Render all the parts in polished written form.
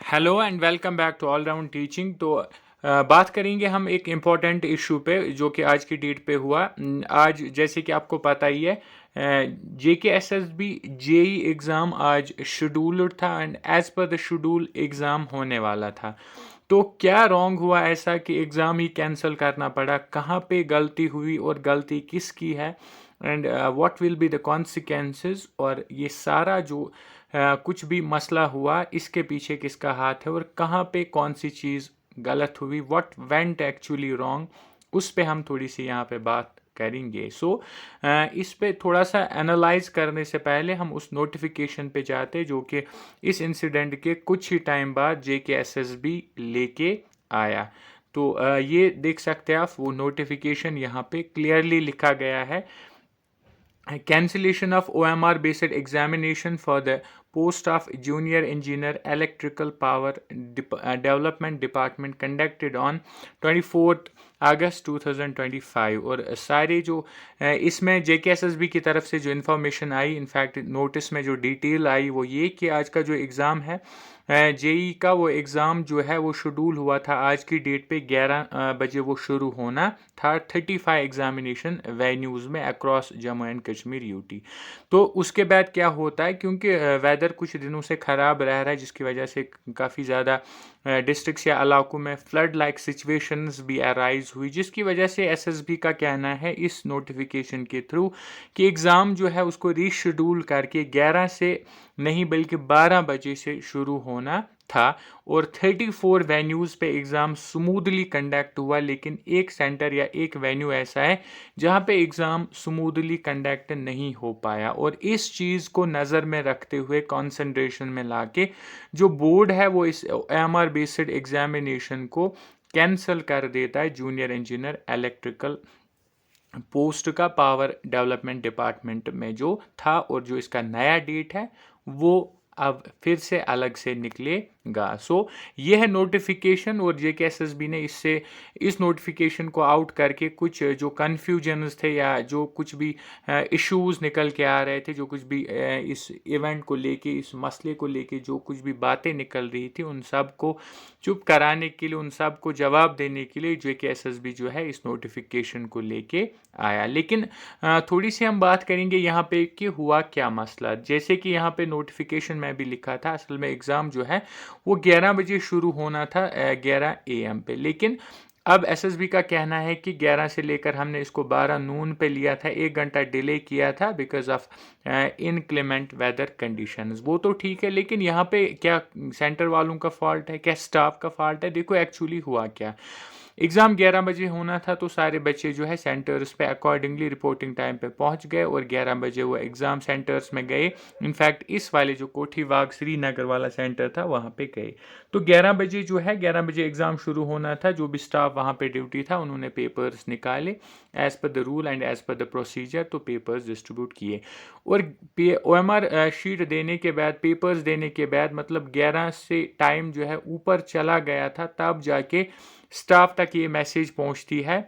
Hello and welcome back to all round teaching. तो बात करेंगे हम एक इम्पॉर्टेंट इशू पे जो कि आज की डेट पे हुआ। आज जैसे कि आपको पता ही है, JKSSB जेई एग्ज़ाम आज शेड्यूल्ड था and as per the schedule exam होने वाला था। तो क्या रॉन्ग हुआ ऐसा कि एग्ज़ाम ही कैंसिल करना पड़ा? कहाँ पे गलती हुई और गलती किसकी है? And what will be the consequences? और ये सारा जो कुछ भी मसला हुआ, इसके पीछे किसका हाथ है और कहाँ पे कौन सी चीज़ गलत हुई, व्हाट वेंट एक्चुअली रॉन्ग, उस पे हम थोड़ी सी यहाँ पे बात करेंगे। इस पे थोड़ा सा एनालाइज करने से पहले हम उस नोटिफिकेशन पे जाते जो कि इस इंसिडेंट के कुछ ही टाइम बाद JKSSB लेके आया। तो ये देख सकते हैं आप, वो नोटिफिकेशन यहाँ पे क्लियरली लिखा गया है। Cancellation of OMR based examination for the post of junior engineer electrical power development department conducted on 24th अगस्त 2025। और सारे जो इसमें JKSSB की तरफ से जो इन्फॉर्मेशन आई, इनफैक्ट नोटिस में जो डिटेल आई वो ये कि आज का जो एग्ज़ाम है जेई का, वो एग्ज़ाम जो है वो शेड्यूल हुआ था आज की डेट पे 11 बजे वो शुरू होना था 35 एग्जामिनेशन वेन्यूज़ में across Jammu and Kashmir UT. तो उसके बाद क्या होता है, क्योंकि वेदर कुछ दिनों से ख़राब रह रहा है जिसकी वजह से काफ़ी ज़्यादा डिस्ट्रिक्ट्स या इलाकों में फ्लड लाइक सिचुएशंस भी अराइज हुई, जिसकी वजह से एसएसबी का कहना है इस नोटिफिकेशन के थ्रू कि एग्ज़ाम जो है उसको रीशेड्यूल करके 11 से नहीं बल्कि 12 बजे से शुरू होना था और 34 वेन्यूज़ पे एग्ज़ाम स्मूथली कंडक्ट हुआ। लेकिन एक सेंटर या एक वेन्यू ऐसा है जहाँ पे एग्ज़ाम स्मूथली कंडक्ट नहीं हो पाया, और इस चीज़ को नज़र में रखते हुए कंसंट्रेशन में लाके जो बोर्ड है वो इस AMR बेस्ड एग्जामिनेशन को कैंसिल कर देता है जूनियर इंजीनियर इलेक्ट्रिकल पोस्ट का पावर डेवलपमेंट डिपार्टमेंट में जो था, और जो इसका नया डेट है वो अब फिर से अलग से निकलेगा। ये है नोटिफिकेशन, और JKSSB ने इस नोटिफिकेशन को आउट करके कुछ जो कन्फ्यूजन्स थे या जो कुछ भी इश्यूज निकल के आ रहे थे, जो कुछ भी इस इवेंट को लेके, इस मसले को लेके जो कुछ भी बातें निकल रही थी, उन सब को चुप कराने के लिए, उन सब को जवाब देने के लिए JKSSB जो है इस नोटिफिकेशन को लेके आया। लेकिन थोड़ी सी हम बात करेंगे यहाँ पे कि हुआ क्या मसला। जैसे कि यहाँ पे नोटिफिकेशन में भी लिखा था, असल में एग्ज़ाम जो है वो 11 बजे शुरू होना था 11 AM पे, लेकिन अब एसएसबी का कहना है कि 11 से लेकर हमने इसको 12 नून पे लिया था, 1 घंटा डिले किया था बिकॉज ऑफ इनक्लेमेंट वेदर कंडीशंस। वो तो ठीक है, लेकिन यहाँ पे क्या सेंटर वालों का फॉल्ट है, क्या स्टाफ का फॉल्ट है? देखो एक्चुअली हुआ क्या। एग्ज़ाम 11 बजे होना था तो सारे बच्चे जो है सेंटर्स पे अकॉर्डिंगली रिपोर्टिंग टाइम पे पहुंच गए और 11 बजे वो एग्ज़ाम सेंटर्स में गए। इनफैक्ट इस वाले जो कोठी बाग श्रीनगर वाला सेंटर था वहाँ पे गए। तो 11 बजे जो है 11 बजे एग्ज़ाम शुरू होना था। जो भी स्टाफ वहाँ पे ड्यूटी था उन्होंने पेपर्स निकाले as per the rule and as per the procedure, तो पेपर्स डिस्ट्रीब्यूट किए। और OMR शीट देने के बाद, पेपर्स देने के बाद, मतलब 11 से टाइम जो है ऊपर चला गया था, तब जाके स्टाफ तक ये मैसेज पहुंचती है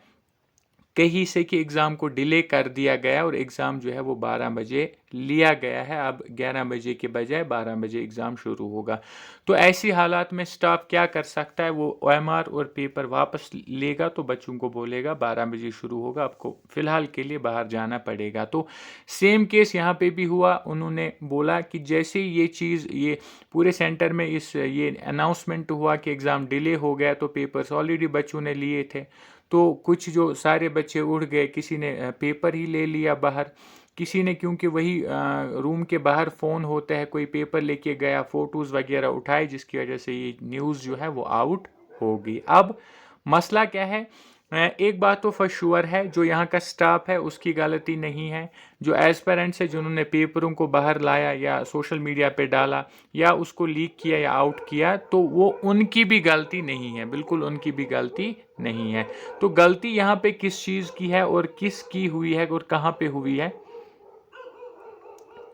कहीं से कि एग्ज़ाम को डिले कर दिया गया और एग्ज़ाम जो है वो 12 बजे लिया गया है। अब 11 बजे के बजाय 12 बजे एग्ज़ाम शुरू होगा। तो ऐसी हालात में स्टाफ क्या कर सकता है? वो OMR और पेपर वापस लेगा तो बच्चों को बोलेगा 12 बजे शुरू होगा, आपको फ़िलहाल के लिए बाहर जाना पड़ेगा। तो सेम केस यहाँ पे भी हुआ। उन्होंने बोला कि जैसे ये चीज़, ये पूरे सेंटर में ये अनाउंसमेंट हुआ कि एग्ज़ाम डिले हो गया, तो पेपर्स ऑलरेडी बच्चों ने लिए थे, तो कुछ जो सारे बच्चे उड़ गए, किसी ने पेपर ही ले लिया बाहर, किसी ने, क्योंकि वही रूम के बाहर फ़ोन होता है, कोई पेपर लेके गया, फ़ोटोज़ वगैरह उठाए, जिसकी वजह से ये न्यूज़ जो है वो आउट हो गई। अब मसला क्या है? एक बात तो फॉर श्योर है, जो यहाँ का स्टाफ है उसकी गलती नहीं है। जो एस्पेरेंट्स है जिन्होंने पेपरों को बाहर लाया या सोशल मीडिया पे डाला या उसको लीक किया या आउट किया, तो वो उनकी भी गलती नहीं है, बिल्कुल उनकी भी गलती नहीं है। तो गलती यहाँ पे किस चीज़ की है और किस की हुई है और कहाँ पे हुई है,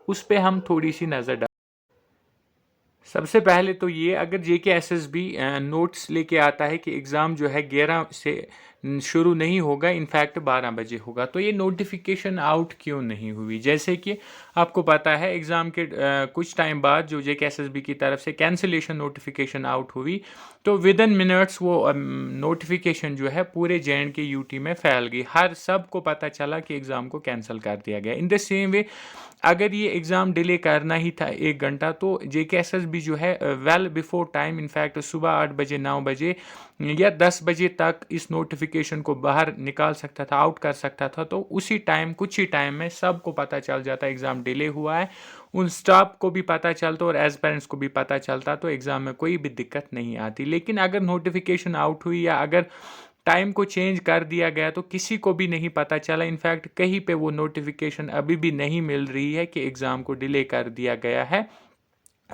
उस पे हम थोड़ी सी नज़र डाल। सबसे पहले तो ये, अगर JKSSB नोट्स लेके आता है कि एग्ज़ाम जो है 11 से शुरू नहीं होगा, इनफैक्ट 12 बजे होगा, तो ये नोटिफिकेशन आउट क्यों नहीं हुई? जैसे कि आपको पता है एग्ज़ाम के कुछ टाइम बाद जो JKSSB की तरफ से कैंसिलेशन नोटिफिकेशन आउट हुई, तो विद इन मिनट्स वो नोटिफिकेशन जो है पूरे JNK UT में फैल गई, हर सब को पता चला कि एग्ज़ाम को कैंसिल कर दिया गया। इन द सेम वे अगर ये एग्ज़ाम डिले करना ही था 1 घंटा, तो JKSSB जो है वेल बिफोर टाइम, इनफैक्ट सुबह 8 बजे 9 बजे या 10 बजे तक इस नोटिफिकेशन को बाहर निकाल सकता था, आउट कर सकता था, तो उसी टाइम, कुछ ही टाइम में सबको पता चल जाता एग्ज़ाम डिले हुआ है, उन स्टाफ को भी पता चलता और एज पेरेंट्स को भी पता चलता, तो एग्ज़ाम में कोई भी दिक्कत नहीं आती। लेकिन अगर नोटिफिकेशन आउट हुई या अगर टाइम को चेंज कर दिया गया तो किसी को भी नहीं पता चला, इनफैक्ट कहीं पे वो नोटिफिकेशन अभी भी नहीं मिल रही है कि एग्ज़ाम को डिले कर दिया गया है,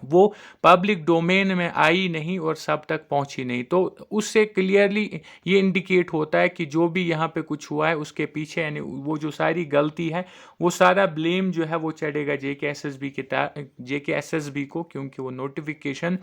वो पब्लिक डोमेन में आई नहीं और सब तक पहुंची नहीं, तो उससे क्लियरली ये इंडिकेट होता है कि जो भी यहाँ पे कुछ हुआ है उसके पीछे, यानी वो जो सारी गलती है, वो सारा ब्लेम जो है वो चढ़ेगा JKSSB को, क्योंकि वो नोटिफिकेशन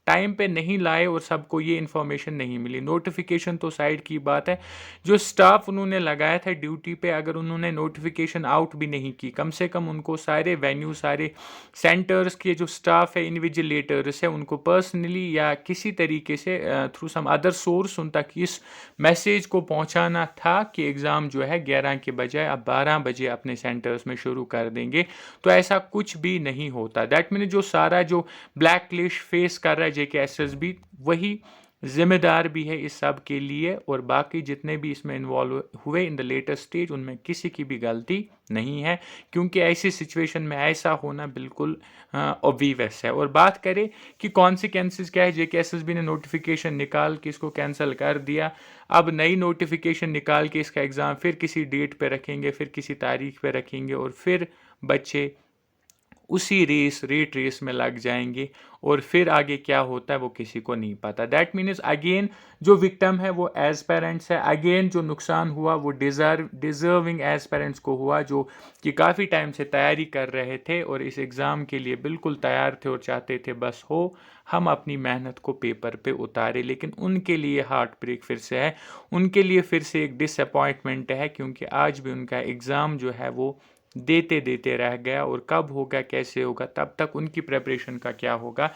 टाइम पे नहीं लाए और सबको ये इन्फॉर्मेशन नहीं मिली। नोटिफिकेशन तो साइड की बात है, जो स्टाफ उन्होंने लगाया था ड्यूटी पे, अगर उन्होंने नोटिफिकेशन आउट भी नहीं की, कम से कम उनको सारे वेन्यू, सारे सेंटर्स के जो स्टाफ है, इन्विजिलेटर्स है, उनको पर्सनली या किसी तरीके से थ्रू सम अदर सोर्स उन तक इस मैसेज को पहुंचाना था कि एग्ज़ाम जो है 11 के बजाय अब 12 बजे अपने सेंटर्स में शुरू कर देंगे, तो ऐसा कुछ भी नहीं होता। दैट मीन जो सारा जो ब्लैक लिस्ट फेस कर रहा है JKSSB, वही जिम्मेदार भी है इस सब के लिए, और बाकी जितने भी इसमें इन्वॉल्व हुए इन द लेटेस्ट स्टेज, उनमें किसी की भी गलती नहीं है, क्योंकि ऐसी सिचुएशन में ऐसा होना बिल्कुल ऑब्वियस है। और बात करें कि कॉन्सिक्वेंसेस क्या है, JKSSB ने नोटिफिकेशन निकाल के इसको कैंसिल कर दिया, अब नई नोटिफिकेशन निकाल के इसका एग्ज़ाम फिर किसी डेट पे रखेंगे, फिर किसी तारीख पे रखेंगे, और फिर बच्चे उसी रेट रेस में लग जाएंगे, और फिर आगे क्या होता है वो किसी को नहीं पता। दैट मीन्स अगेन जो विक्टिम है वो एज पेरेंट्स है, अगेन जो नुकसान हुआ वो डिज़र्विंग एज पेरेंट्स को हुआ, जो कि काफ़ी टाइम से तैयारी कर रहे थे और इस एग्ज़ाम के लिए बिल्कुल तैयार थे और चाहते थे बस हो हम अपनी मेहनत को पेपर पे उतारे, लेकिन उनके लिए हार्ट ब्रेक फिर से है, उनके लिए फिर से एक डिसअपॉइंटमेंट है, क्योंकि आज भी उनका एग्ज़ाम जो है वो देते देते रह गया, और कब होगा, कैसे होगा, तब तक उनकी प्रिपरेशन का क्या होगा,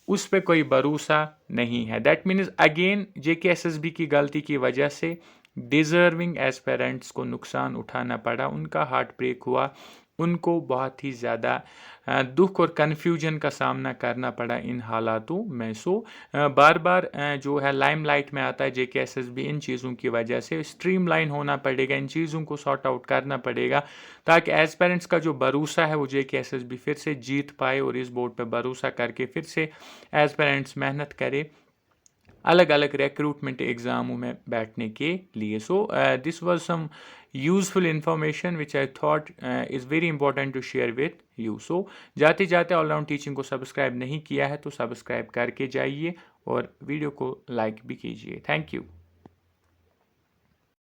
उस पर कोई भरोसा नहीं है। दैट मीन्स अगेन JKSSB की गलती की वजह से डिज़र्विंग एस्पेरेंट्स को नुकसान उठाना पड़ा, उनका हार्ट ब्रेक हुआ, उनको बहुत ही ज़्यादा दुख और कन्फ्यूजन का सामना करना पड़ा इन हालातों में। सो बार बार जो है लाइमलाइट में आता है JKSSB इन चीज़ों की वजह से, स्ट्रीमलाइन होना पड़ेगा, इन चीज़ों को सॉर्ट आउट करना पड़ेगा, ताकि एज पेरेंट्स का जो भरोसा है वो JKSSB फिर से जीत पाए, और इस बोर्ड पर भरोसा करके फिर से एज पेरेंट्स मेहनत करे अलग अलग रिक्रूटमेंट एग्ज़ामों में बैठने के लिए। So this was some useful information which I thought is very important to share with you. So जाते जाते ऑलराउंड टीचिंग को सब्सक्राइब नहीं किया है तो सब्सक्राइब करके जाइए और वीडियो को लाइक भी कीजिए। Thank you.